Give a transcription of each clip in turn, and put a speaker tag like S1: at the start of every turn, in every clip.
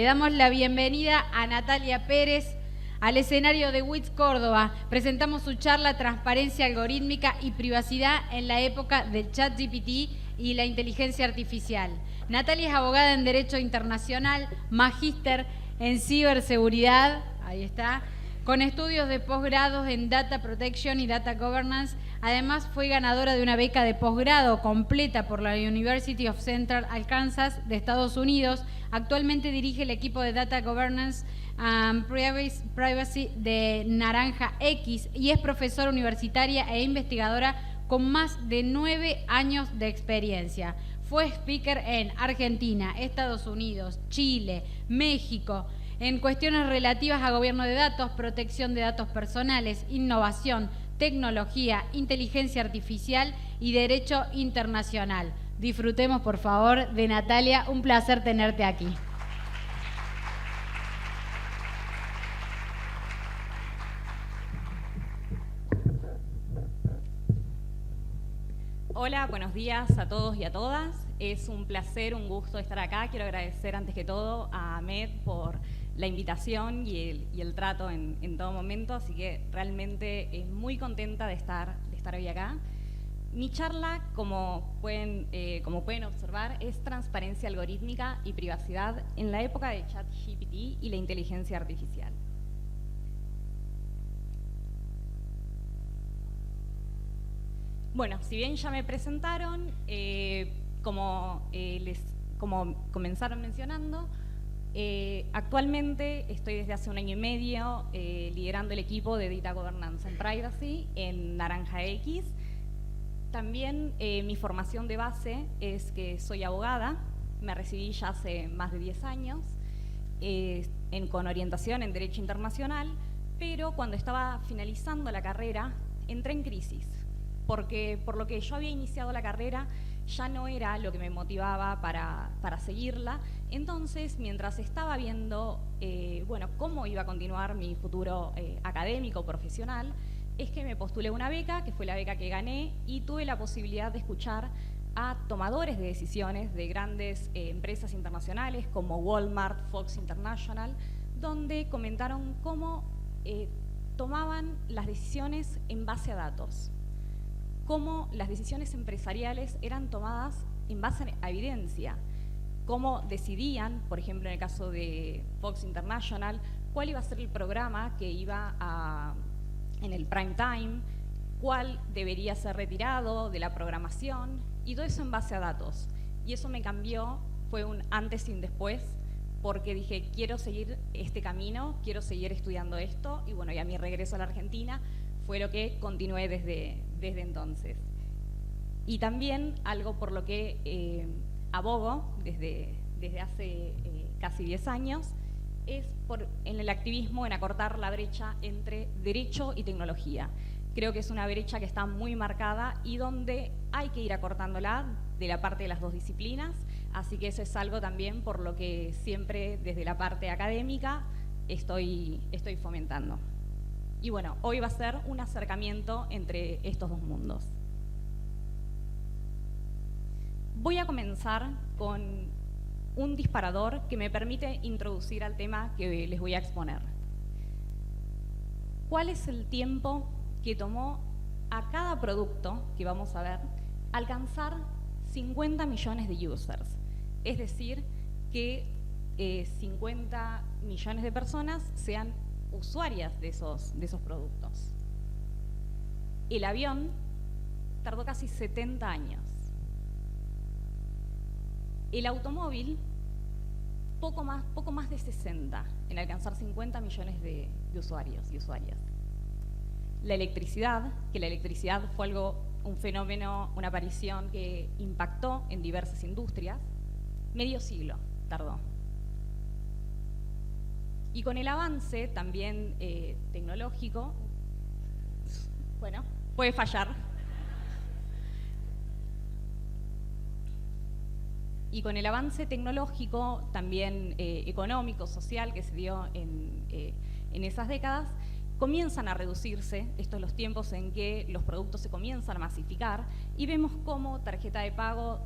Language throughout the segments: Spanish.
S1: damos la bienvenida a Natalia Pérez al escenario de WITS Córdoba. Presentamos su charla Transparencia algorítmica y privacidad en la época del ChatGPT y la inteligencia artificial. Natalia es abogada en Derecho Internacional, magíster en Ciberseguridad, ahí está, con estudios de posgrados en Data Protection y Data Governance. Además, fue ganadora de una beca de posgrado completa por la University of Central Arkansas de Estados Unidos. Actualmente dirige el equipo de Data Governance and Privacy de Naranja X y es profesora universitaria e investigadora con más de 9 años de experiencia. Fue speaker en Argentina, Estados Unidos, Chile, México, en cuestiones relativas a gobierno de datos, protección de datos personales, innovación, tecnología, inteligencia artificial y derecho internacional. Disfrutemos, por favor, de Natalia. Un placer tenerte aquí.
S2: Hola, buenos días a todos y a todas. Es un placer, un gusto estar acá. Quiero agradecer antes que todo a Ahmed por la invitación y el trato en todo momento, así que realmente muy contenta de estar hoy acá. Mi charla, como pueden observar, es transparencia algorítmica y privacidad en la época de ChatGPT y la inteligencia artificial. Bueno, si bien ya me presentaron, como comenzaron mencionando, actualmente estoy desde hace 1 año y medio liderando el equipo de Data Governance and Privacy en Naranja X. También mi formación de base es que soy abogada, me recibí ya hace más de 10 años con orientación en Derecho Internacional, pero cuando estaba finalizando la carrera entré en crisis, porque por lo que yo había iniciado la carrera ya no era lo que me motivaba para seguirla. Entonces, mientras estaba viendo cómo iba a continuar mi futuro académico, profesional, es que me postulé una beca, que fue la beca que gané, y tuve la posibilidad de escuchar a tomadores de decisiones de grandes empresas internacionales como Walmart, Fox International, donde comentaron cómo tomaban las decisiones en base a datos, cómo las decisiones empresariales eran tomadas en base a evidencia, cómo decidían, por ejemplo en el caso de Fox International, cuál iba a ser el programa que iba en el prime time, cuál debería ser retirado de la programación, y todo eso en base a datos. Y eso me cambió, fue un antes y un después, porque dije, quiero seguir este camino, quiero seguir estudiando esto, y bueno, y a mi regreso a la Argentina fue lo que continué desde entonces. Y también algo por lo que abogo desde hace casi 10 años es en el activismo, en acortar la brecha entre derecho y tecnología. Creo que es una brecha que está muy marcada y donde hay que ir acortándola de la parte de las dos disciplinas, así que eso es algo también por lo que siempre desde la parte académica estoy fomentando. Y bueno, hoy va a ser un acercamiento entre estos dos mundos. Voy a comenzar con un disparador que me permite introducir al tema que les voy a exponer. ¿Cuál es el tiempo que tomó a cada producto que vamos a ver alcanzar 50 millones de users? Es decir, que 50 millones de personas sean usuarias de esos productos. El avión tardó casi 70 años. El automóvil, poco más de 60 en alcanzar 50 millones de usuarios y usuarias. La electricidad, que la electricidad fue un fenómeno, una aparición que impactó en diversas industrias, medio siglo tardó. Y con el avance también tecnológico, bueno, puede fallar. Y con el avance tecnológico, también económico, social, que se dio en esas décadas, comienzan a reducirse, estos los tiempos en que los productos se comienzan a masificar, y vemos cómo tarjeta de pago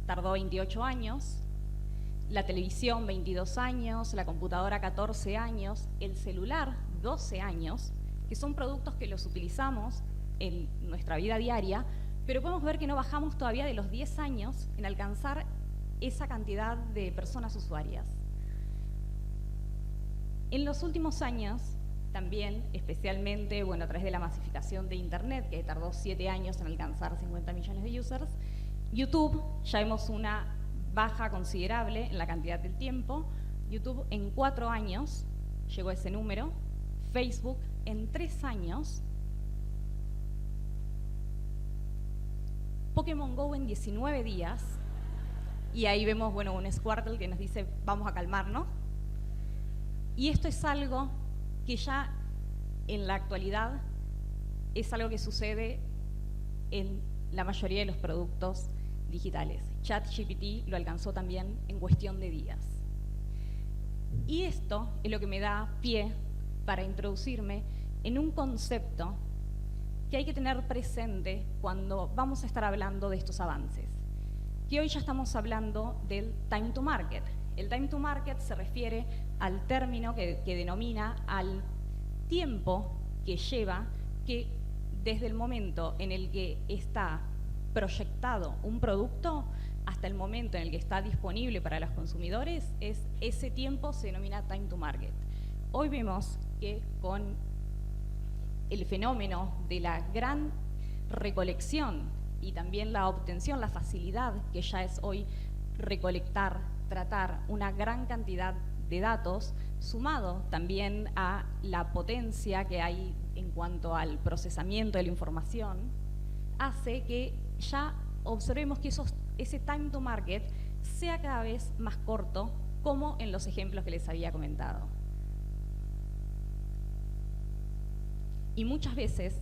S2: tardó 28 años, La televisión, 22 años, la computadora, 14 años, el celular, 12 años, que son productos que los utilizamos en nuestra vida diaria, pero podemos ver que no bajamos todavía de los 10 años en alcanzar esa cantidad de personas usuarias. En los últimos años, también, especialmente, bueno, a través de la masificación de Internet, que tardó 7 años en alcanzar 50 millones de users, YouTube, ya vemos una baja considerable en la cantidad del tiempo. YouTube en 4 años llegó a ese número. Facebook en 3 años. Pokémon GO en 19 días. Y ahí vemos, bueno, un Squirtle que nos dice, vamos a calmarnos. Y esto es algo que ya en la actualidad es algo que sucede en la mayoría de los productos digitales. ChatGPT lo alcanzó también en cuestión de días. Y esto es lo que me da pie para introducirme en un concepto que hay que tener presente cuando vamos a estar hablando de estos avances. Que hoy ya estamos hablando del time to market. El time to market se refiere al término que denomina al tiempo que lleva que desde el momento en el que está proyectado un producto hasta el momento en el que está disponible para los consumidores, ese tiempo se denomina time to market. Hoy vemos que con el fenómeno de la gran recolección y también la obtención, la facilidad que ya es hoy recolectar, tratar una gran cantidad de datos, sumado también a la potencia que hay en cuanto al procesamiento de la información, hace que ya observemos que ese time to market sea cada vez más corto, como en los ejemplos que les había comentado. Y muchas veces,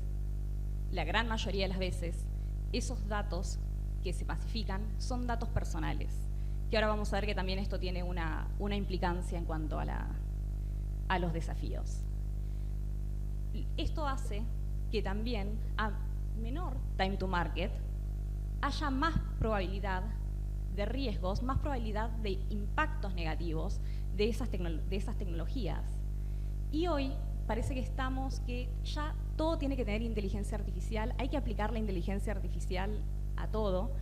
S2: la gran mayoría de las veces, esos datos que se masifican son datos personales, que ahora vamos a ver que también esto tiene una implicancia en cuanto a los desafíos. Esto hace que también a menor time to market haya más probabilidad de riesgos, más probabilidad de impactos negativos de esas tecnologías. Y hoy parece que ya todo tiene que tener inteligencia artificial, hay que aplicar la inteligencia artificial a todo,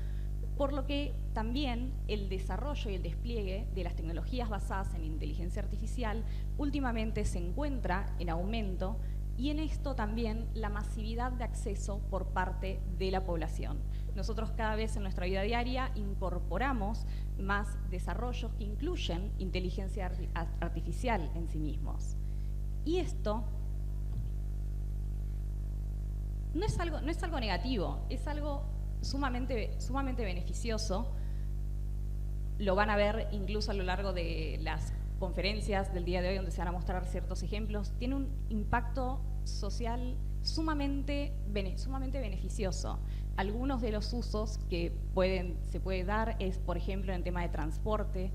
S2: por lo que también el desarrollo y el despliegue de las tecnologías basadas en inteligencia artificial últimamente se encuentra en aumento, y en esto también la masividad de acceso por parte de la población. Nosotros cada vez en nuestra vida diaria incorporamos más desarrollos que incluyen inteligencia artificial en sí mismos. Y esto no es algo negativo, es algo sumamente beneficioso. Lo van a ver incluso a lo largo de las conferencias del día de hoy, donde se van a mostrar ciertos ejemplos. Tiene un impacto social sumamente beneficioso. Algunos de los usos que se puede dar es, por ejemplo, en el tema de transporte,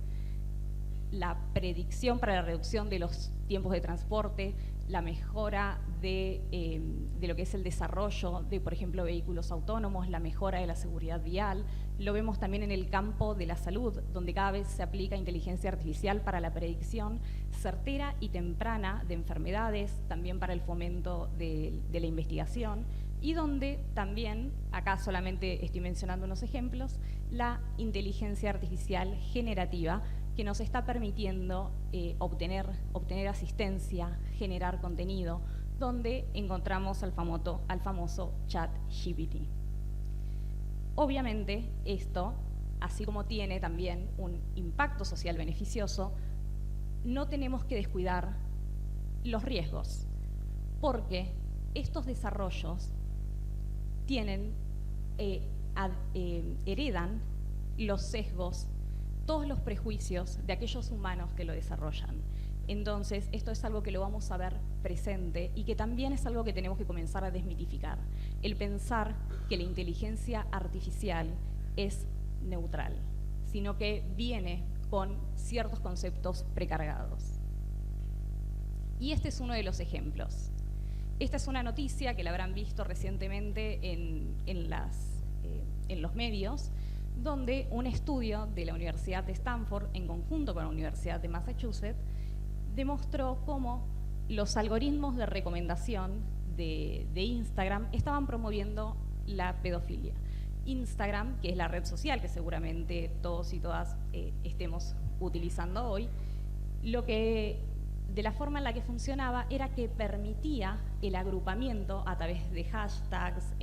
S2: la predicción para la reducción de los tiempos de transporte, la mejora de lo que es el desarrollo de, por ejemplo, vehículos autónomos, la mejora de la seguridad vial. Lo vemos también en el campo de la salud, donde cada vez se aplica inteligencia artificial para la predicción certera y temprana de enfermedades, también para el fomento de la investigación, y donde también, acá solamente estoy mencionando unos ejemplos, la inteligencia artificial generativa, que nos está permitiendo obtener asistencia, generar contenido, donde encontramos al famoso ChatGPT. Obviamente esto, así como tiene también un impacto social beneficioso, no tenemos que descuidar los riesgos, porque estos desarrollos heredan los sesgos, todos los prejuicios de aquellos humanos que lo desarrollan. Entonces, esto es algo que lo vamos a ver presente y que también es algo que tenemos que comenzar a desmitificar. El pensar que la inteligencia artificial es neutral, sino que viene con ciertos conceptos precargados. Y este es uno de los ejemplos. Esta es una noticia que la habrán visto recientemente en los medios, donde un estudio de la Universidad de Stanford, en conjunto con la Universidad de Massachusetts, demostró cómo los algoritmos de recomendación de Instagram estaban promoviendo la pedofilia. Instagram, que es la red social que seguramente todos y todas estemos utilizando hoy, de la forma en la que funcionaba era que permitía el agrupamiento a través de hashtags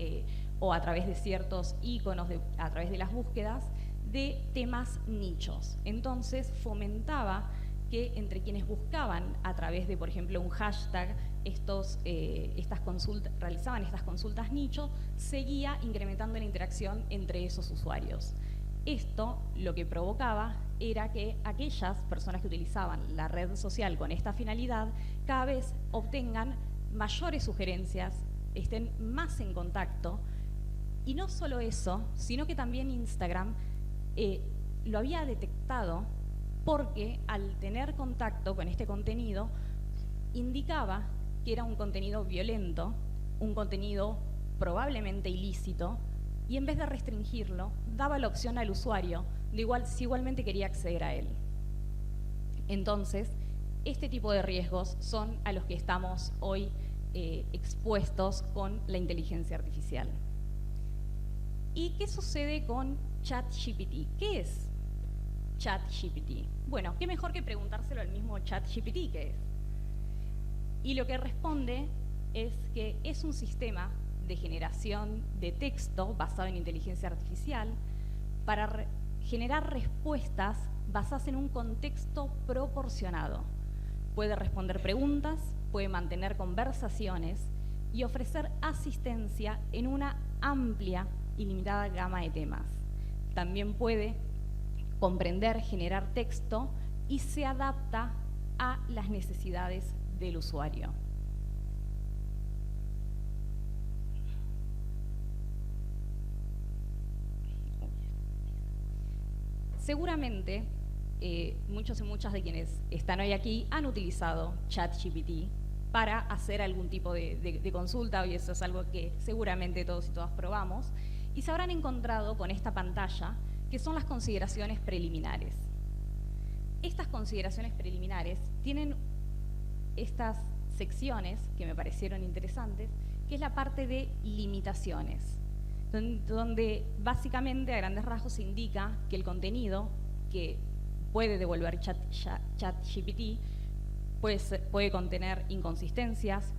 S2: o a través de ciertos iconos, a través de las búsquedas, de temas nichos. Entonces fomentaba que entre quienes buscaban a través de, por ejemplo, un hashtag, realizaban estas consultas nicho, seguía incrementando la interacción entre esos usuarios. Esto lo que provocaba era que aquellas personas que utilizaban la red social con esta finalidad cada vez obtengan mayores sugerencias, estén más en contacto, y no solo eso, sino que también Instagram lo había detectado porque al tener contacto con este contenido indicaba que era un contenido violento, un contenido probablemente ilícito, y en vez de restringirlo, daba la opción al usuario de si igualmente quería acceder a él. Entonces, este tipo de riesgos son a los que estamos hoy expuestos con la inteligencia artificial. ¿Y qué sucede con ChatGPT? ¿Qué es ChatGPT? Bueno, qué mejor que preguntárselo al mismo ChatGPT qué es. Y lo que responde es que es un sistema de generación de texto basado en inteligencia artificial para generar respuestas basadas en un contexto proporcionado. Puede responder preguntas, puede mantener conversaciones y ofrecer asistencia en una amplia y limitada gama de temas. También puede comprender, generar texto y se adapta a las necesidades del usuario. Seguramente muchos y muchas de quienes están hoy aquí han utilizado ChatGPT para hacer algún tipo de consulta, y eso es algo que seguramente todos y todas probamos, y se habrán encontrado con esta pantalla, que son las consideraciones preliminares. Estas consideraciones preliminares tienen estas secciones que me parecieron interesantes, que es la parte de limitaciones, donde básicamente a grandes rasgos indica que el contenido que puede devolver ChatGPT puede contener inconsistencias,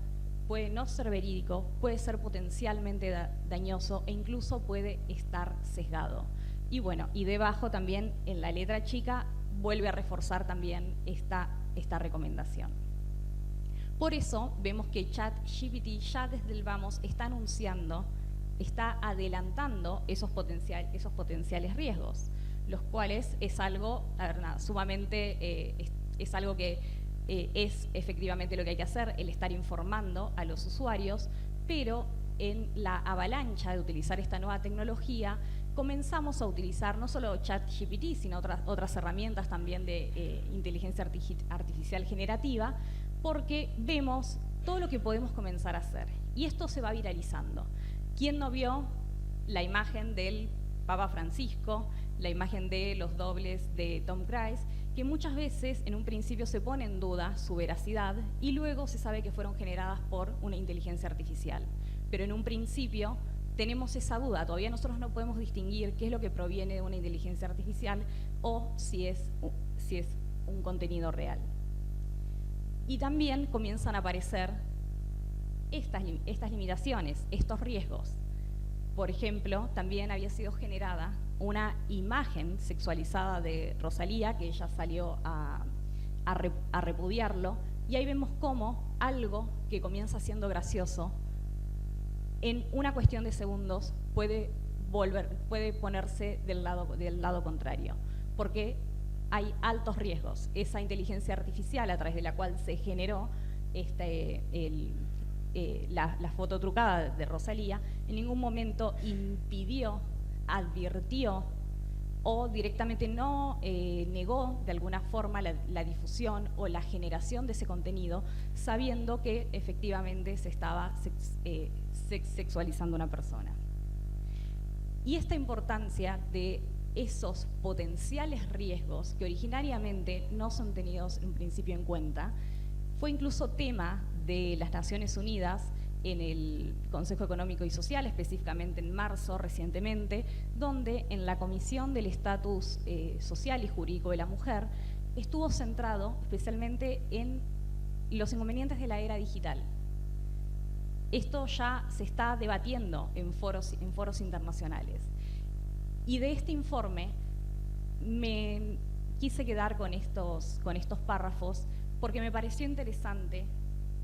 S2: puede no ser verídico, puede ser potencialmente dañoso e incluso puede estar sesgado. Y bueno, y debajo también en la letra chica vuelve a reforzar también esta recomendación. Por eso vemos que ChatGPT ya desde el vamos está anunciando, está adelantando esos potenciales riesgos, los cuales es algo, sumamente, es algo que es efectivamente lo que hay que hacer, el estar informando a los usuarios, pero en la avalancha de utilizar esta nueva tecnología, comenzamos a utilizar no solo ChatGPT, sino otras herramientas también de inteligencia artificial generativa, porque vemos todo lo que podemos comenzar a hacer. Y esto se va viralizando. ¿Quién no vio la imagen del Papa Francisco, la imagen de los dobles de Tom Cruise, que muchas veces en un principio se pone en duda su veracidad y luego se sabe que fueron generadas por una inteligencia artificial? Pero en un principio tenemos esa duda, todavía nosotros no podemos distinguir qué es lo que proviene de una inteligencia artificial o si es un contenido real. Y también comienzan a aparecer estas limitaciones, estos riesgos. Por ejemplo, también había sido generada una imagen sexualizada de Rosalía, que ella salió a repudiarlo, y ahí vemos cómo algo que comienza siendo gracioso, en una cuestión de segundos puede ponerse del lado contrario, porque hay altos riesgos. Esa inteligencia artificial a través de la cual se generó la foto trucada de Rosalía, en ningún momento impidió, advirtió o directamente no negó de alguna forma la difusión o la generación de ese contenido, sabiendo que efectivamente se estaba sexualizando a una persona. Y esta importancia de esos potenciales riesgos que originariamente no son tenidos en principio en cuenta. Fue incluso tema de las Naciones Unidas en el Consejo Económico y Social, específicamente en marzo recientemente, donde en la Comisión del Estatus Social y Jurídico de la Mujer estuvo centrado especialmente en los inconvenientes de la era digital. Esto ya se está debatiendo en foros internacionales. Y de este informe me quise quedar con estos párrafos porque me pareció interesante,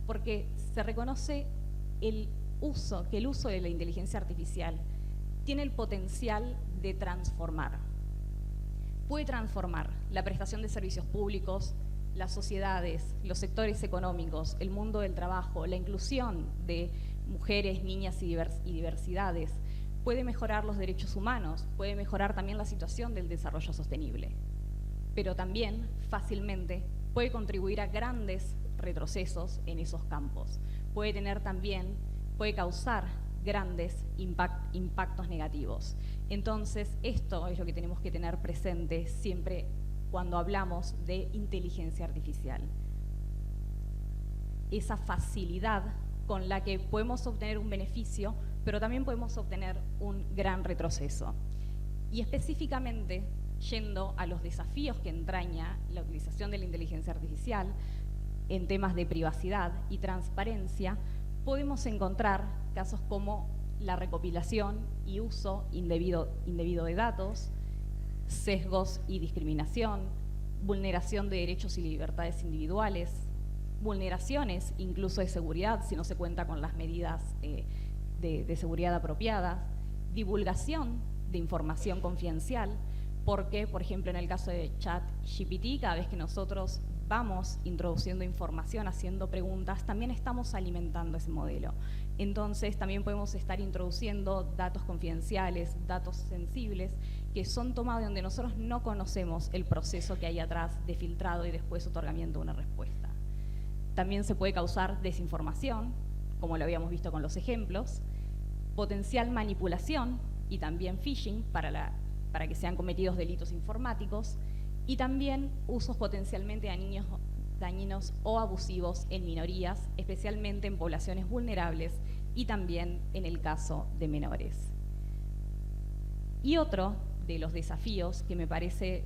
S2: porque se reconoce que el uso de la inteligencia artificial tiene el potencial de transformar. Puede transformar la prestación de servicios públicos, las sociedades, los sectores económicos, el mundo del trabajo, la inclusión de mujeres, niñas y diversidades. Puede mejorar los derechos humanos, puede mejorar también la situación del desarrollo sostenible. Pero también, fácilmente, puede contribuir a grandes retrocesos en esos campos. Puede causar grandes impactos negativos. Entonces, esto es lo que tenemos que tener presente siempre cuando hablamos de inteligencia artificial. Esa facilidad con la que podemos obtener un beneficio, pero también podemos obtener un gran retroceso. Y específicamente, yendo a los desafíos que entraña la utilización de la inteligencia artificial en temas de privacidad y transparencia, podemos encontrar casos como la recopilación y uso indebido de datos, sesgos y discriminación, vulneración de derechos y libertades individuales, vulneraciones incluso de seguridad si no se cuenta con las medidas de seguridad apropiadas, divulgación de información confidencial, porque, por ejemplo, en el caso de ChatGPT, cada vez que nosotros vamos introduciendo información, haciendo preguntas, también estamos alimentando ese modelo. Entonces, también podemos estar introduciendo datos confidenciales, datos sensibles, que son tomados de donde nosotros no conocemos el proceso que hay atrás de filtrado y después otorgamiento de una respuesta. También se puede causar desinformación, como lo habíamos visto con los ejemplos, potencial manipulación y también phishing para que sean cometidos delitos informáticos, y también usos potencialmente dañinos o abusivos en minorías, especialmente en poblaciones vulnerables y también en el caso de menores. Y otro de los desafíos que me parece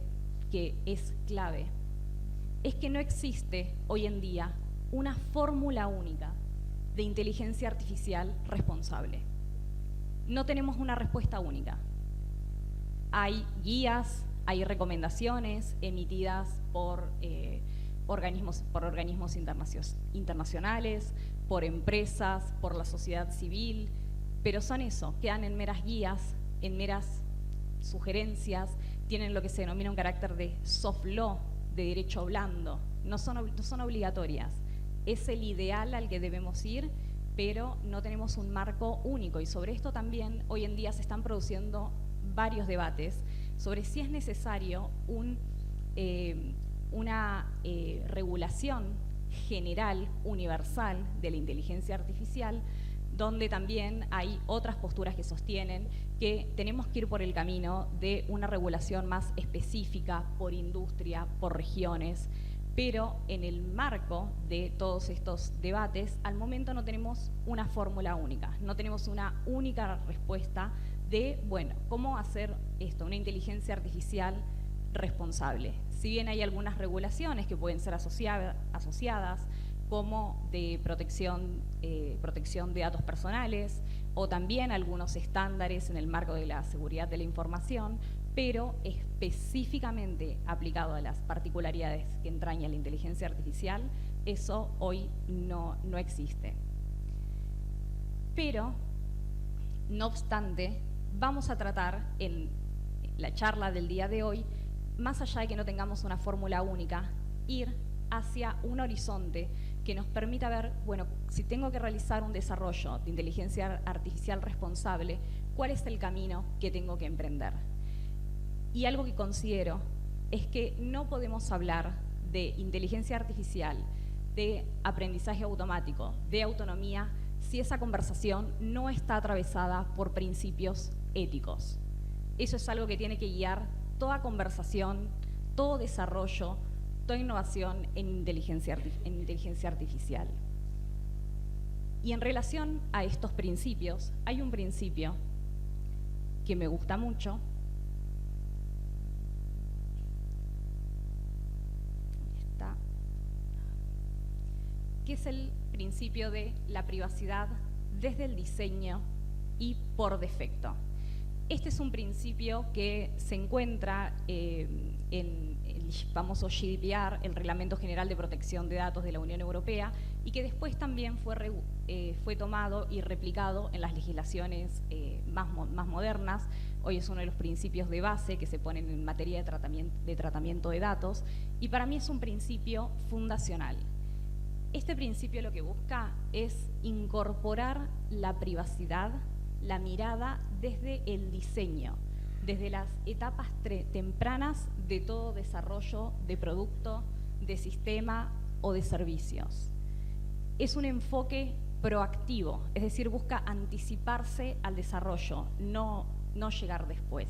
S2: que es clave es que no existe hoy en día una fórmula única de inteligencia artificial responsable. No tenemos una respuesta única. Hay guías, hay recomendaciones emitidas por organismos internacionales, por empresas, por la sociedad civil, pero son eso, quedan en meras guías, en meras sugerencias, tienen lo que se denomina un carácter de soft law, de derecho blando, no son obligatorias. Es el ideal al que debemos ir, pero no tenemos un marco único, y sobre esto también hoy en día se están produciendo varios debates sobre si es necesario una regulación general, universal de la inteligencia artificial, donde también hay otras posturas que sostienen que tenemos que ir por el camino de una regulación más específica por industria, por regiones, pero en el marco de todos estos debates, al momento no tenemos una fórmula única, no tenemos una única respuesta de, bueno, ¿cómo hacer esto? Una inteligencia artificial responsable. Si bien hay algunas regulaciones que pueden ser asociadas, como de protección de datos personales, o también algunos estándares en el marco de la seguridad de la información, pero específicamente aplicado a las particularidades que entraña la inteligencia artificial, eso hoy no existe. Pero, no obstante, vamos a tratar en la charla del día de hoy, más allá de que no tengamos una fórmula única, ir hacia un horizonte que nos permita ver, bueno, si tengo que realizar un desarrollo de inteligencia artificial responsable, ¿cuál es el camino que tengo que emprender? Y algo que considero es que no podemos hablar de inteligencia artificial, de aprendizaje automático, de autonomía, si esa conversación no está atravesada por principios éticos. Eso es algo que tiene que guiar toda conversación, todo desarrollo, toda innovación en inteligencia artificial. Y en relación a estos principios, hay un principio que me gusta mucho, que es el principio de la privacidad desde el diseño y por defecto. Este es un principio que se encuentra en el famoso GDPR, el Reglamento General de Protección de Datos de la Unión Europea, y que después también fue tomado y replicado en las legislaciones más modernas. Hoy es uno de los principios de base que se ponen en materia de tratamiento de datos, y para mí es un principio fundacional. Este principio lo que busca es incorporar la privacidad, la mirada desde el diseño, desde las etapas tempranas de todo desarrollo de producto, de sistema o de servicios. Es un enfoque proactivo, es decir, busca anticiparse al desarrollo, no llegar después.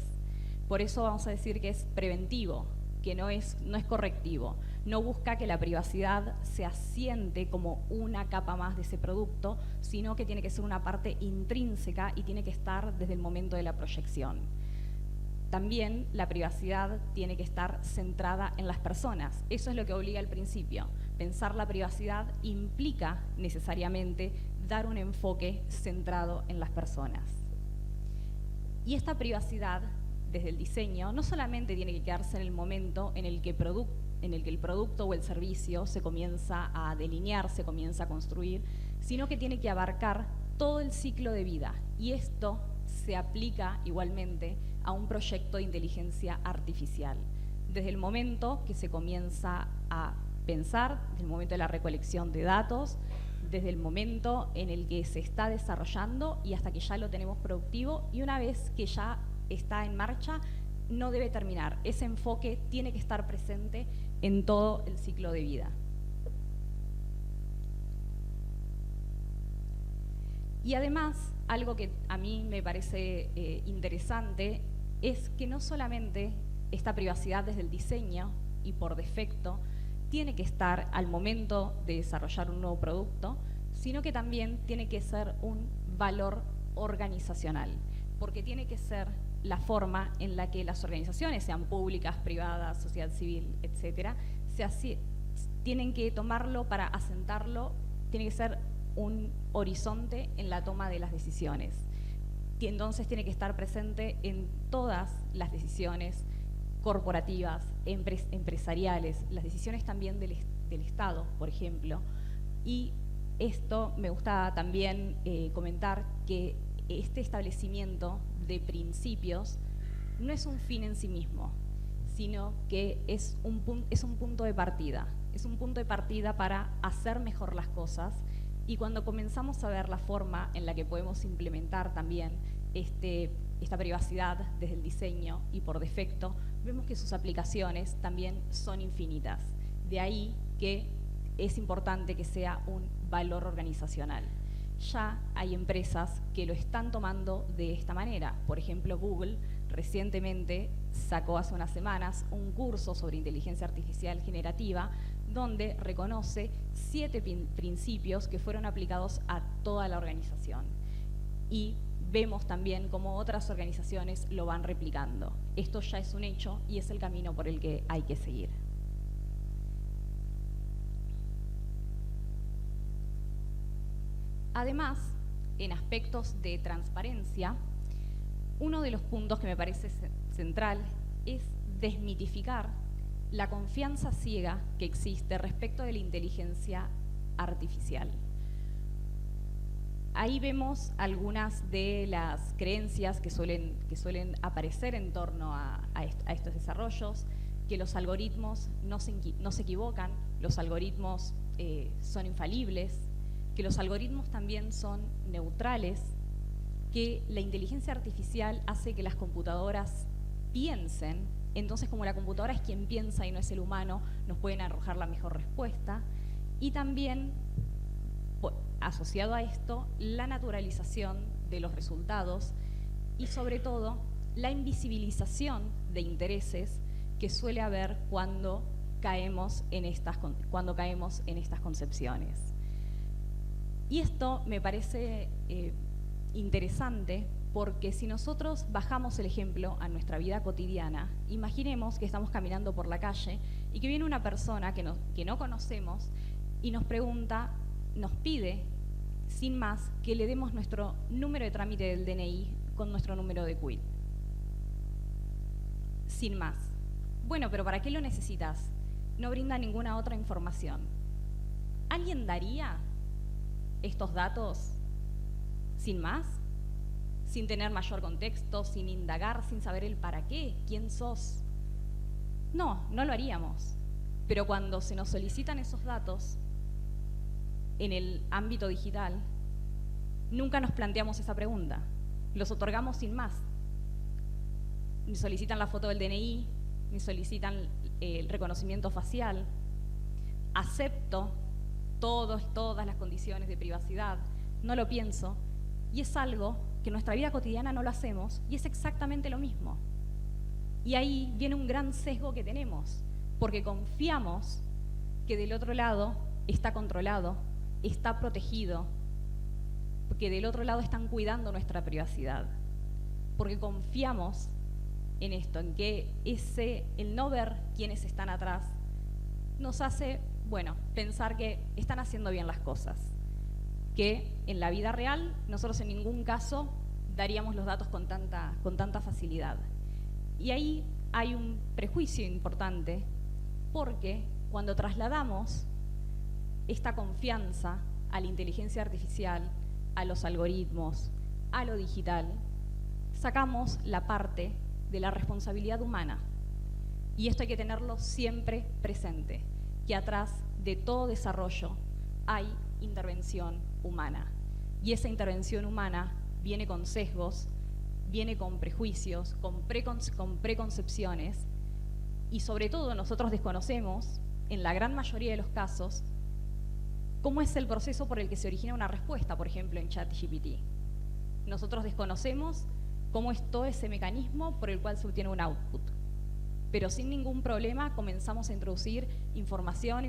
S2: Por eso vamos a decir que es preventivo, que no es correctivo. No busca que la privacidad se asiente como una capa más de ese producto, sino que tiene que ser una parte intrínseca y tiene que estar desde el momento de la proyección. También la privacidad tiene que estar centrada en las personas. Eso es lo que obliga al principio. Pensar la privacidad implica necesariamente dar un enfoque centrado en las personas. Y esta privacidad, desde el diseño, no solamente tiene que quedarse en el momento en el que el producto o el servicio se comienza a delinear, se comienza a construir, sino que tiene que abarcar todo el ciclo de vida. Y esto se aplica igualmente a un proyecto de inteligencia artificial. Desde el momento que se comienza a pensar, desde el momento de la recolección de datos, desde el momento en el que se está desarrollando y hasta que ya lo tenemos productivo, y una vez que ya está en marcha, no debe terminar. Ese enfoque tiene que estar presente en todo el ciclo de vida. Y además, algo que a mí me parece interesante es que no solamente esta privacidad desde el diseño y por defecto tiene que estar al momento de desarrollar un nuevo producto, sino que también tiene que ser un valor organizacional, porque tiene que ser la forma en la que las organizaciones, sean públicas, privadas, sociedad civil, etcétera, tienen que tomarlo para asentarlo, tiene que ser un horizonte en la toma de las decisiones. Y entonces tiene que estar presente en todas las decisiones corporativas, empresariales, las decisiones también del Estado, por ejemplo. Y esto me gusta también comentar que este establecimiento de principios no es un fin en sí mismo, sino que es un punto de partida. Es un punto de partida para hacer mejor las cosas, y cuando comenzamos a ver la forma en la que podemos implementar también esta privacidad desde el diseño y por defecto, vemos que sus aplicaciones también son infinitas. De ahí que es importante que sea un valor organizacional. Ya hay empresas que lo están tomando de esta manera. Por ejemplo, Google recientemente sacó hace unas semanas un curso sobre inteligencia artificial generativa donde reconoce 7 principios que fueron aplicados a toda la organización. Y vemos también cómo otras organizaciones lo van replicando. Esto ya es un hecho y es el camino por el que hay que seguir. Además, en aspectos de transparencia, uno de los puntos que me parece central es desmitificar la confianza ciega que existe respecto de la inteligencia artificial. Ahí vemos algunas de las creencias que suelen aparecer en torno a estos desarrollos, que los algoritmos no se equivocan, los algoritmos son infalibles, que los algoritmos también son neutrales, que la inteligencia artificial hace que las computadoras piensen, entonces como la computadora es quien piensa y no es el humano, nos pueden arrojar la mejor respuesta, y también, asociado a esto, la naturalización de los resultados y sobre todo la invisibilización de intereses que suele haber cuando caemos en estas concepciones. Y esto me parece interesante porque si nosotros bajamos el ejemplo a nuestra vida cotidiana, imaginemos que estamos caminando por la calle y que viene una persona que no conocemos y nos pregunta, nos pide, sin más, que le demos nuestro número de trámite del DNI con nuestro número de CUID. Sin más. Bueno, pero ¿para qué lo necesitas? No brinda ninguna otra información. ¿Alguien daría estos datos sin más? Sin tener mayor contexto, sin indagar, sin saber el para qué, quién sos. No, no lo haríamos. Pero cuando se nos solicitan esos datos en el ámbito digital, nunca nos planteamos esa pregunta. Los otorgamos sin más. Ni solicitan la foto del DNI, ni solicitan el reconocimiento facial. Acepto todas las condiciones de privacidad, no lo pienso, y es algo que en nuestra vida cotidiana no lo hacemos, y es exactamente lo mismo. Y ahí viene un gran sesgo que tenemos, porque confiamos que del otro lado está controlado, está protegido, porque del otro lado están cuidando nuestra privacidad, porque confiamos en esto, en que el no ver quiénes están atrás nos hace, pensar que están haciendo bien las cosas, que en la vida real nosotros en ningún caso daríamos los datos con tanta facilidad. Y ahí hay un prejuicio importante, porque cuando trasladamos esta confianza a la inteligencia artificial, a los algoritmos, a lo digital, sacamos la parte de la responsabilidad humana. Y esto hay que tenerlo siempre presente, que atrás de todo desarrollo hay intervención humana. Y esa intervención humana viene con sesgos, viene con prejuicios, con preconcepciones, y sobre todo nosotros desconocemos, en la gran mayoría de los casos, cómo es el proceso por el que se origina una respuesta, por ejemplo, en ChatGPT. Nosotros desconocemos cómo es todo ese mecanismo por el cual se obtiene un output. Pero sin ningún problema comenzamos a introducir información,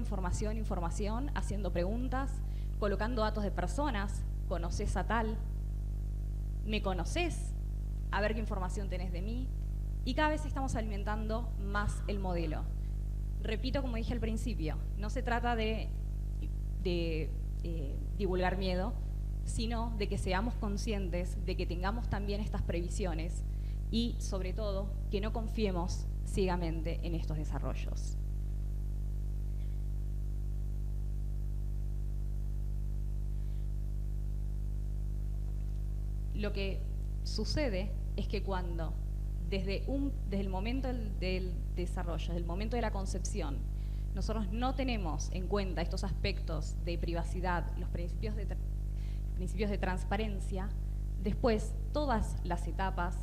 S2: haciendo preguntas, colocando datos de personas. ¿Conoces a tal? ¿Me conoces? A ver qué información tenés de mí. Y cada vez estamos alimentando más el modelo. Repito, como dije al principio, no se trata de divulgar miedo, sino de que seamos conscientes, de que tengamos también estas previsiones y, sobre todo, que no confiemos ciegamente en estos desarrollos. Lo que sucede es que cuando, desde el momento del desarrollo, desde el momento de la concepción, nosotros no tenemos en cuenta estos aspectos de privacidad, los principios de transparencia, después todas las etapas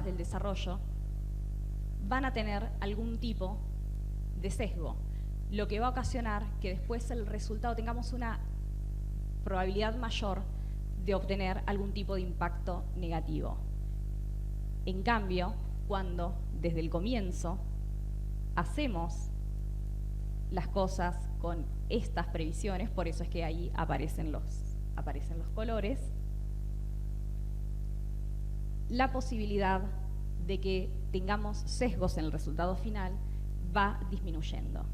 S2: del desarrollo van a tener algún tipo de sesgo, lo que va a ocasionar que después el resultado tengamos una probabilidad mayor de obtener algún tipo de impacto negativo. En cambio, cuando desde el comienzo hacemos las cosas con estas previsiones, por eso es que ahí aparecen los colores, la posibilidad de que tengamos sesgos en el resultado final va disminuyendo.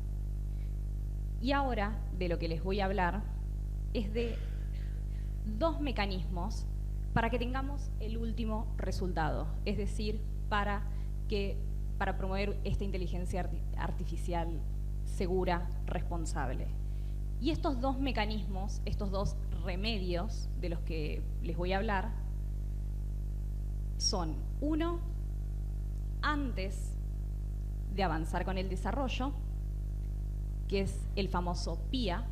S2: Y ahora, de lo que les voy a hablar, es de dos mecanismos para que tengamos el último resultado, es decir, para promover esta inteligencia artificial segura, responsable. Y estos dos mecanismos, estos dos remedios de los que les voy a hablar, son, uno, antes de avanzar con el desarrollo, que es el famoso PIA,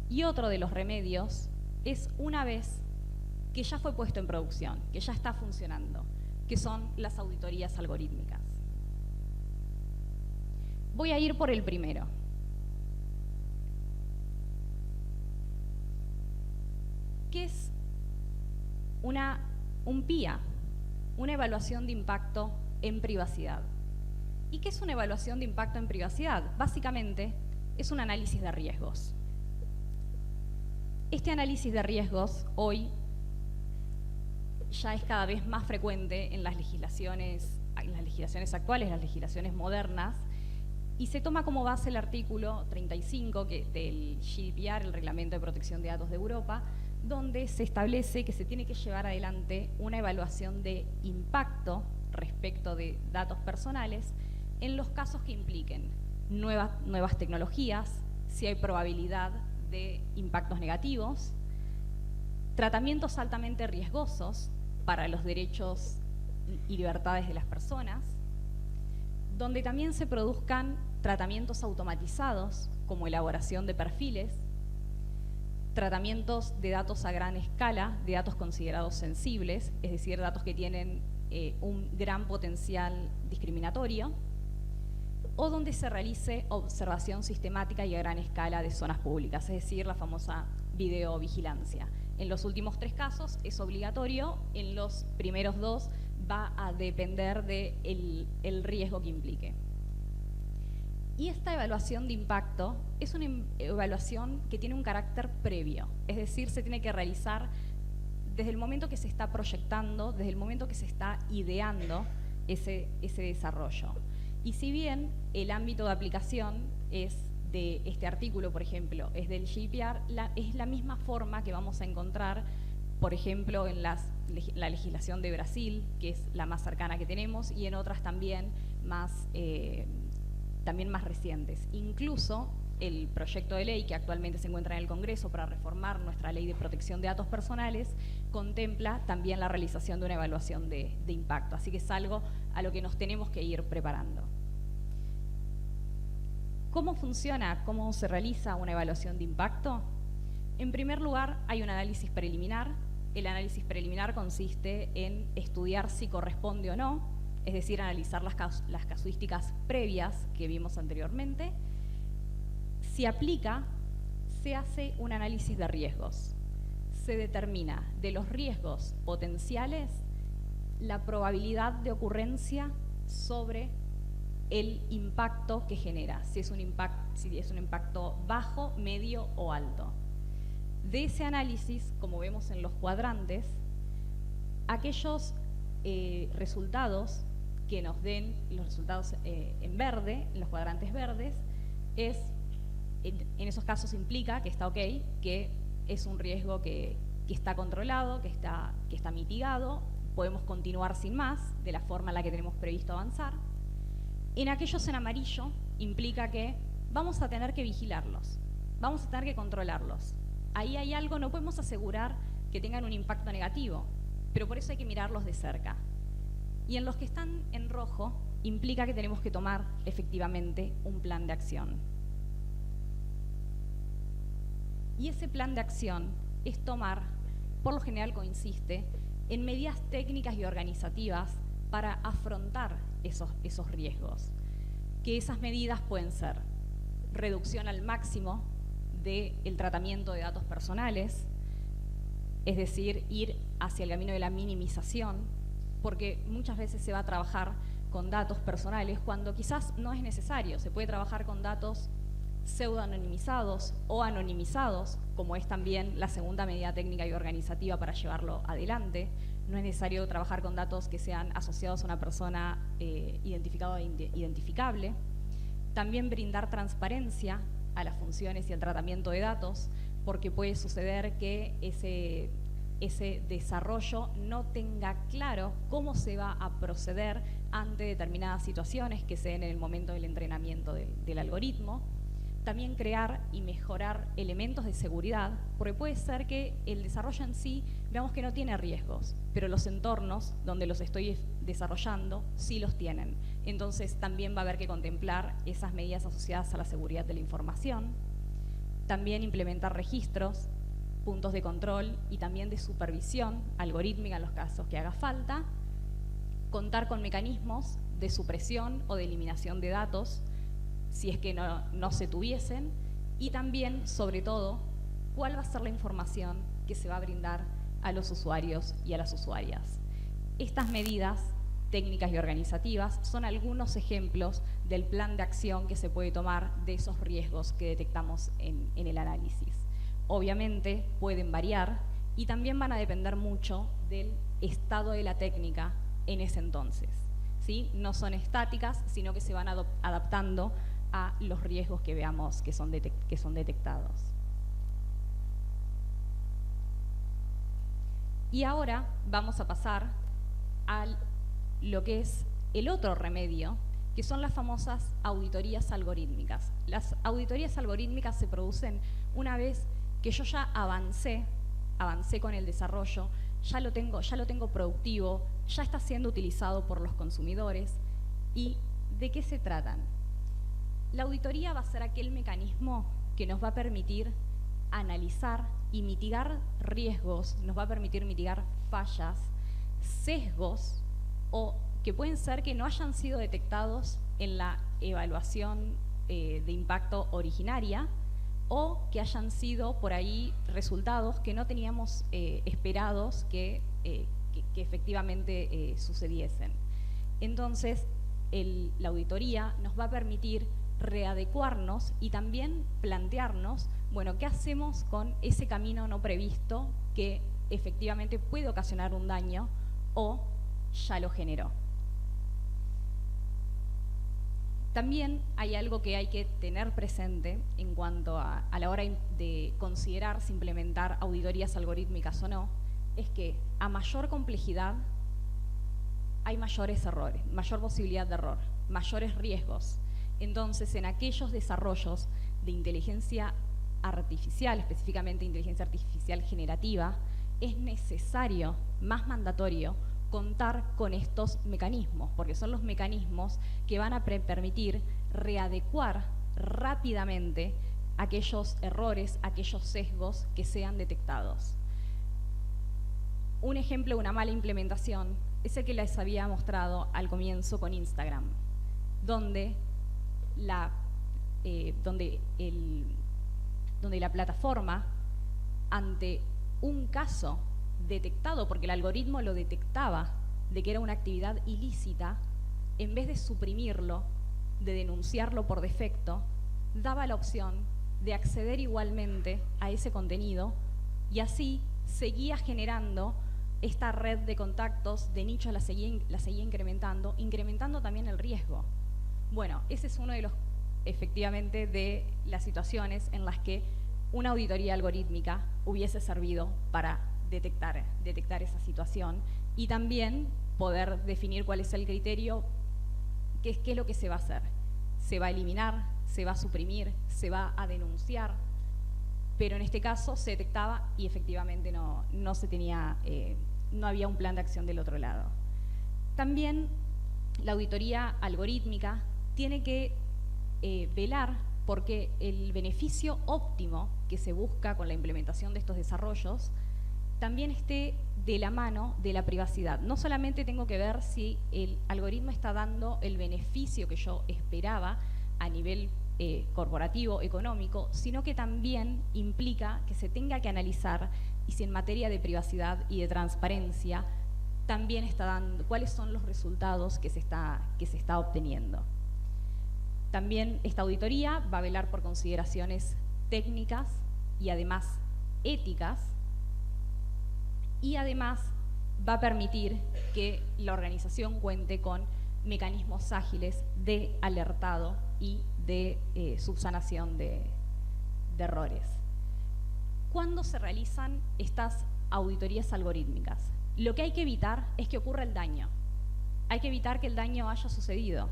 S2: y otro de los remedios es una vez que ya fue puesto en producción, que ya está funcionando, que son las auditorías algorítmicas. Voy a ir por el primero. ¿Qué es un PIA, una evaluación de impacto en privacidad. ¿Y qué es una evaluación de impacto en privacidad? Básicamente, es un análisis de riesgos. Este análisis de riesgos hoy ya es cada vez más frecuente en las legislaciones actuales, las legislaciones modernas, y se toma como base el artículo 35 del GDPR, el Reglamento de Protección de Datos de Europa, donde se establece que se tiene que llevar adelante una evaluación de impacto respecto de datos personales en los casos que impliquen nuevas tecnologías, si hay probabilidad de impactos negativos, tratamientos altamente riesgosos para los derechos y libertades de las personas, donde también se produzcan tratamientos automatizados como elaboración de perfiles, tratamientos de datos a gran escala, de datos considerados sensibles, es decir, datos que tienen un gran potencial discriminatorio, o donde se realice observación sistemática y a gran escala de zonas públicas, es decir, la famosa videovigilancia. En los últimos 3 casos es obligatorio, en los primeros 2 va a depender del riesgo que implique. Y esta evaluación de impacto es una evaluación que tiene un carácter previo, es decir, se tiene que realizar desde el momento que se está proyectando, desde el momento que se está ideando ese desarrollo. Y si bien el ámbito de aplicación es de este artículo, por ejemplo, es del GDPR, es la misma forma que vamos a encontrar, por ejemplo, en la legislación de Brasil, que es la más cercana que tenemos, y en otras también más recientes. Incluso el proyecto de ley que actualmente se encuentra en el Congreso para reformar nuestra ley de protección de datos personales contempla también la realización de una evaluación de impacto. Así que es algo a lo que nos tenemos que ir preparando. ¿Cómo funciona? ¿Cómo se realiza una evaluación de impacto? En primer lugar, hay un análisis preliminar. El análisis preliminar consiste en estudiar si corresponde o no, es decir, analizar las casuísticas previas que vimos anteriormente. Si aplica, se hace un análisis de riesgos. Se determina de los riesgos potenciales la probabilidad de ocurrencia sobre el impacto que genera, si es un impacto bajo, medio o alto. De ese análisis, como vemos en los cuadrantes, aquellos resultados que nos den los resultados en verde, en los cuadrantes verdes, en esos casos implica que está ok, que es un riesgo que está controlado, que está mitigado, podemos continuar sin más, de la forma en la que tenemos previsto avanzar. En aquellos en amarillo implica que vamos a tener que vigilarlos, vamos a tener que controlarlos. Ahí hay algo, no podemos asegurar que tengan un impacto negativo, pero por eso hay que mirarlos de cerca. Y en los que están en rojo implica que tenemos que tomar efectivamente un plan de acción. Y ese plan de acción es tomar, por lo general consiste en medidas técnicas y organizativas para afrontar esos riesgos. Que esas medidas pueden ser reducción al máximo del tratamiento de datos personales, es decir, ir hacia el camino de la minimización, porque muchas veces se va a trabajar con datos personales cuando quizás no es necesario. Se puede trabajar con datos pseudo-anonimizados o anonimizados, como es también la segunda medida técnica y organizativa para llevarlo adelante. No es necesario trabajar con datos que sean asociados a una persona identificada e identificable. También brindar transparencia a las funciones y al tratamiento de datos, porque puede suceder que ese desarrollo no tenga claro cómo se va a proceder ante determinadas situaciones que se den en el momento del entrenamiento del algoritmo. También crear y mejorar elementos de seguridad, porque puede ser que el desarrollo en sí, veamos que no tiene riesgos, pero los entornos donde los estoy desarrollando sí los tienen. Entonces también va a haber que contemplar esas medidas asociadas a la seguridad de la información. También implementar registros, puntos de control y también de supervisión algorítmica en los casos que haga falta. Contar con mecanismos de supresión o de eliminación de datos, si es que no se tuviesen, y también, sobre todo, cuál va a ser la información que se va a brindar a los usuarios y a las usuarias. Estas medidas técnicas y organizativas son algunos ejemplos del plan de acción que se puede tomar de esos riesgos que detectamos en el análisis. Obviamente pueden variar y también van a depender mucho del estado de la técnica en ese entonces, ¿sí? No son estáticas, sino que se van adaptando a los riesgos que veamos que son detectados. Y ahora vamos a pasar a lo que es el otro remedio, que son las famosas auditorías algorítmicas. Las auditorías algorítmicas se producen una vez que yo ya avancé con el desarrollo, ya lo tengo productivo, ya está siendo utilizado por los consumidores. ¿Y de qué se tratan? La auditoría va a ser aquel mecanismo que nos va a permitir analizar y mitigar riesgos, nos va a permitir mitigar fallas, sesgos, o que pueden ser que no hayan sido detectados en la evaluación de impacto originaria, o que hayan sido por ahí resultados que no teníamos esperados que efectivamente sucediesen. Entonces, la auditoría nos va a permitir readecuarnos y también plantearnos, bueno, ¿qué hacemos con ese camino no previsto que efectivamente puede ocasionar un daño o ya lo generó? También hay algo que hay que tener presente en cuanto a la hora de considerar si implementar auditorías algorítmicas o no, es que a mayor complejidad hay mayores errores, mayor posibilidad de error, mayores riesgos. Entonces, en aquellos desarrollos de inteligencia artificial, específicamente inteligencia artificial generativa, es necesario, más mandatorio, contar con estos mecanismos, porque son los mecanismos que van a permitir readecuar rápidamente aquellos errores, aquellos sesgos que sean detectados. Un ejemplo de una mala implementación es el que les había mostrado al comienzo con Instagram, donde la plataforma, ante un caso detectado, porque el algoritmo lo detectaba, de que era una actividad ilícita, en vez de suprimirlo, de denunciarlo por defecto, daba la opción de acceder igualmente a ese contenido y así seguía generando esta red de contactos, de nichos, la seguía incrementando también el riesgo. Bueno, ese es uno de los, efectivamente, de las situaciones en las que una auditoría algorítmica hubiese servido para detectar esa situación y también poder definir cuál es el criterio, qué es lo que se va a hacer. Se va a eliminar, se va a suprimir, se va a denunciar, pero en este caso se detectaba y efectivamente no había un plan de acción del otro lado. También la auditoría algorítmica tiene que velar porque el beneficio óptimo que se busca con la implementación de estos desarrollos también esté de la mano de la privacidad. No solamente tengo que ver si el algoritmo está dando el beneficio que yo esperaba a nivel corporativo, económico, sino que también implica que se tenga que analizar y si en materia de privacidad y de transparencia también está dando, cuáles son los resultados que se está obteniendo. También esta auditoría va a velar por consideraciones técnicas y además éticas, y además va a permitir que la organización cuente con mecanismos ágiles de alertado y de subsanación de errores. ¿Cuándo se realizan estas auditorías algorítmicas? Lo que hay que evitar es que ocurra el daño. Hay que evitar que el daño haya sucedido.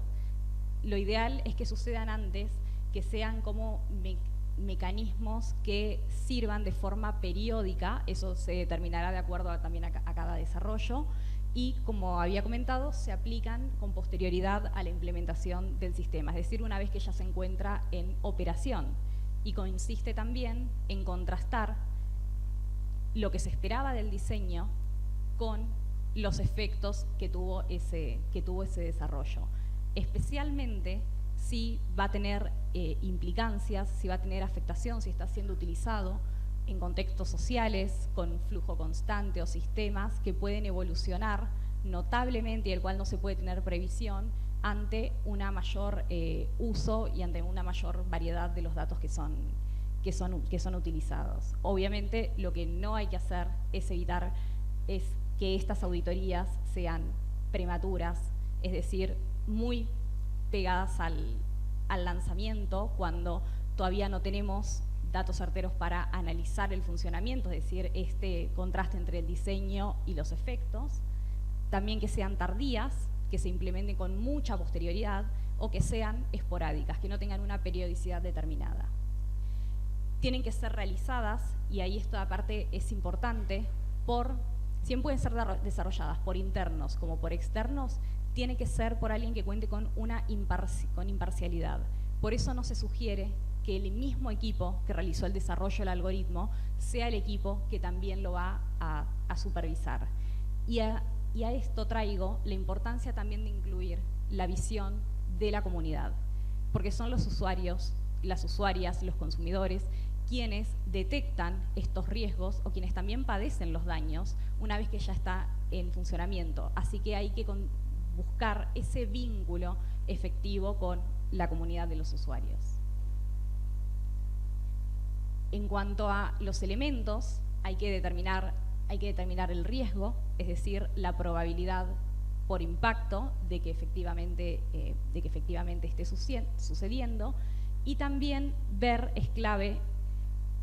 S2: Lo ideal es que sucedan antes, que sean como mecanismos que sirvan de forma periódica, eso se determinará de acuerdo también a cada desarrollo, y como había comentado, se aplican con posterioridad a la implementación del sistema, es decir, una vez que ya se encuentra en operación, y consiste también en contrastar lo que se esperaba del diseño con los efectos que tuvo ese desarrollo, especialmente si va a tener implicancias, si va a tener afectación, si está siendo utilizado en contextos sociales, con flujo constante o sistemas que pueden evolucionar notablemente y el cual no se puede tener previsión ante una mayor uso y ante una mayor variedad de los datos que son utilizados. Obviamente lo que no hay que hacer es evitar que estas auditorías sean prematuras, es decir, muy pegadas al lanzamiento, cuando todavía no tenemos datos certeros para analizar el funcionamiento, es decir, este contraste entre el diseño y los efectos. También que sean tardías, que se implementen con mucha posterioridad, o que sean esporádicas, que no tengan una periodicidad determinada. Tienen que ser realizadas, y ahí esta parte es importante, siempre pueden ser desarrolladas por internos como por externos, tiene que ser por alguien que cuente con imparcialidad. Por eso no se sugiere que el mismo equipo que realizó el desarrollo del algoritmo sea el equipo que también lo va a supervisar. Y a esto traigo la importancia también de incluir la visión de la comunidad, porque son los usuarios, las usuarias, los consumidores, quienes detectan estos riesgos o quienes también padecen los daños una vez que ya está en funcionamiento. Así que hay que buscar ese vínculo efectivo con la comunidad de los usuarios. En cuanto a los elementos, hay que determinar el riesgo, es decir, la probabilidad por impacto de que efectivamente esté sucediendo, y también es clave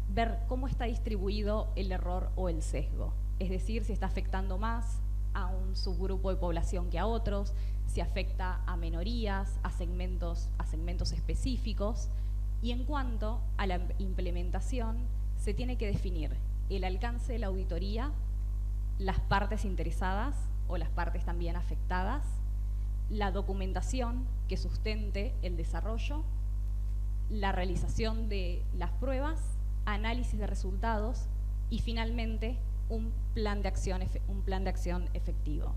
S2: ver cómo está distribuido el error o el sesgo, es decir, si está afectando más a un subgrupo de población que a otros, si afecta a minorías, a segmentos específicos. Y en cuanto a la implementación, se tiene que definir el alcance de la auditoría, las partes interesadas o las partes también afectadas, la documentación que sustente el desarrollo, la realización de las pruebas, análisis de resultados y finalmente un plan de acción efectivo.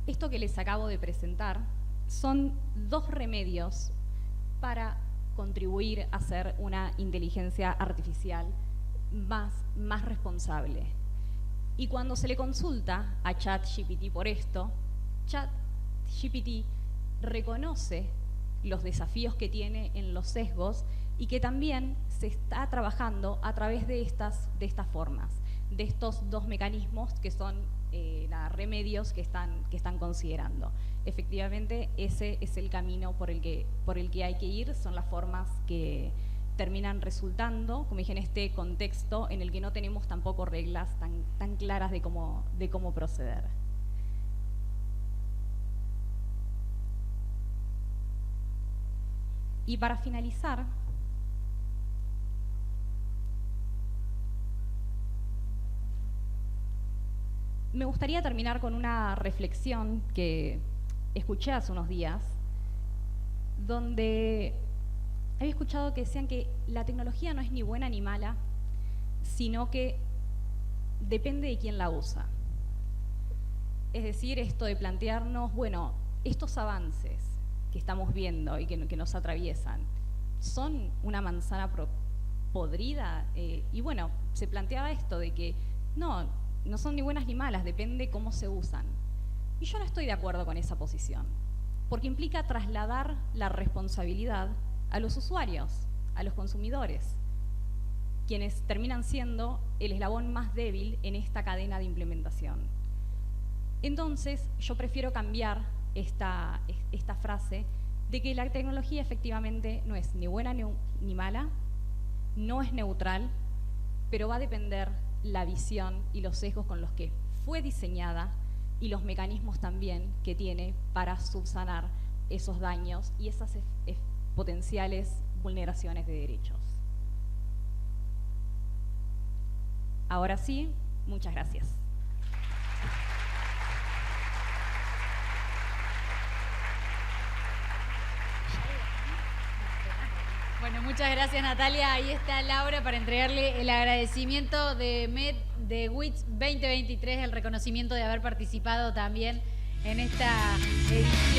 S2: Esto que les acabo de presentar son 2 remedios para contribuir a hacer una inteligencia artificial más responsable. Y cuando se le consulta a ChatGPT por esto, ChatGPT reconoce los desafíos que tiene en los sesgos y que también se está trabajando a través de estas formas, de estos 2 mecanismos que son remedios que están considerando. Efectivamente, ese es el camino por el que hay que ir, son las formas que terminan resultando, como dije, en este contexto en el que no tenemos tampoco reglas tan claras de cómo proceder. Y para finalizar, me gustaría terminar con una reflexión que escuché hace unos días, donde había escuchado que decían que la tecnología no es ni buena ni mala, sino que depende de quién la usa. Es decir, esto de plantearnos, bueno, estos avances que estamos viendo y que nos atraviesan, ¿son una manzana podrida? Y bueno, se planteaba esto de que no son ni buenas ni malas, depende cómo se usan. Y yo no estoy de acuerdo con esa posición, porque implica trasladar la responsabilidad a los usuarios, a los consumidores, quienes terminan siendo el eslabón más débil en esta cadena de implementación. Entonces, yo prefiero cambiar esta frase de que la tecnología efectivamente no es ni buena ni mala, no es neutral, pero va a depender la visión y los sesgos con los que fue diseñada y los mecanismos también que tiene para subsanar esos daños y esas potenciales vulneraciones de derechos. Ahora sí, muchas gracias.
S1: Bueno, muchas gracias, Natalia. Ahí está Laura para entregarle el agradecimiento de MED de WITS 2023, el reconocimiento de haber participado también en esta edición.